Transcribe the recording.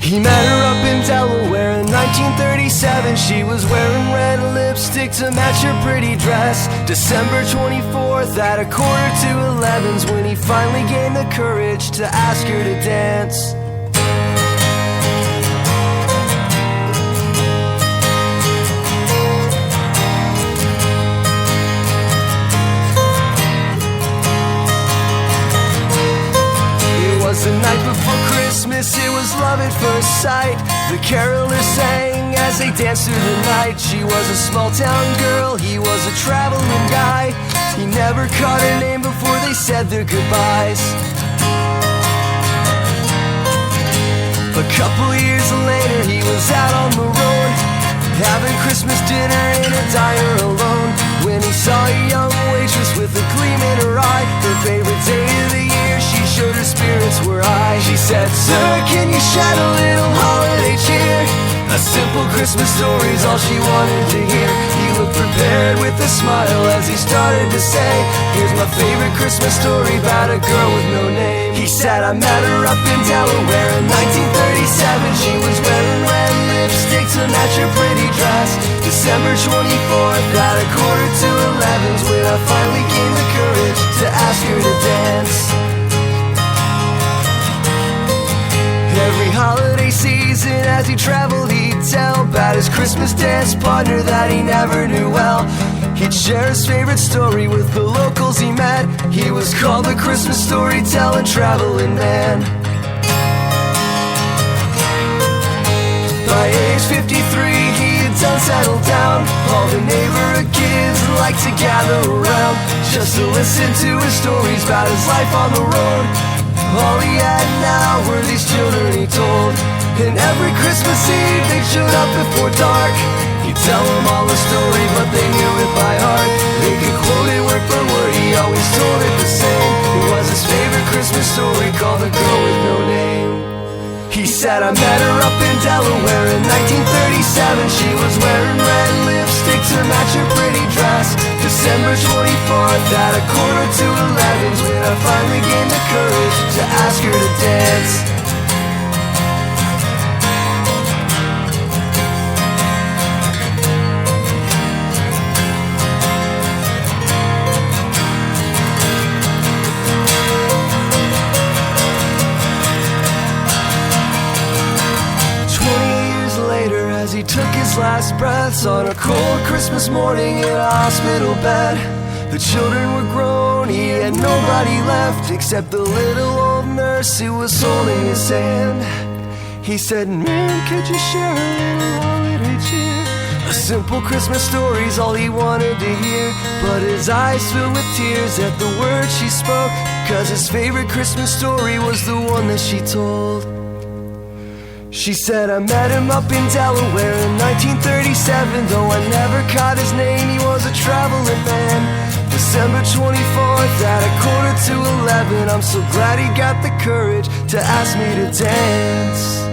He met her up in Delaware in 1937. She was wearing red lipstick to match her pretty dress. December 24th at 11:45 when he finally gained the courage to ask her to dance. The night before Christmas, it was love at first sight. The carolers sang as they danced through the night. She was a small town girl, he was a traveling guy. He never caught her name before they said their goodbyes. A couple years later, he was out on the road, having Christmas dinner in a diner alone, when he saw a young waitress with a gleam in her eye. Her favorite day of the year, she showed her spirits were high. She said, "Sir, can you shed a little holiday cheer?" A simple Christmas story's all she wanted to hear. He looked prepared with a smile as he started to say, "Here's my favorite Christmas story about a girl with no name." He said, "I met her up in Delaware in 1937. She was wearing red lipstick to match her pretty dress. December 24th at 11:45 when I finally gained the courage to ask her to dance." Every holiday season as he traveled, he'd tell about his Christmas dance partner that he never knew well. He'd share his favorite story with the locals he met. He was called the Christmas storytelling traveling man. By age 53, he had done settled down. All the neighborhood kids liked to gather around just to listen to his stories about his life on the road. All he had now were these children he told, and every Christmas Eve they showed up before dark. He'd tell them all the story, but they knew it by heart. They could quote it word for word, he always told it the same. It was his favorite Christmas story, called The Girl with No Name. He said, "I met her up in Delaware in 1937. She was wearing red lipstick to match her pretty dress. December 24th at 11:45 when I finally gained the courage to ask her to dance." As he took his last breaths on a cold Christmas morning in a hospital bed, the children were grown, he had nobody left except the little old nurse who was holding his hand. He said, "Man, could you share a little holiday cheer?" A simple Christmas story's all he wanted to hear, but his eyes filled with tears at the words she spoke, 'cause his favorite Christmas story was the one that she told. She said, "I met him up in Delaware in 1937. Though I never caught his name, he was a traveling man. December 24th at 11:45. I'm so glad he got the courage to ask me to dance."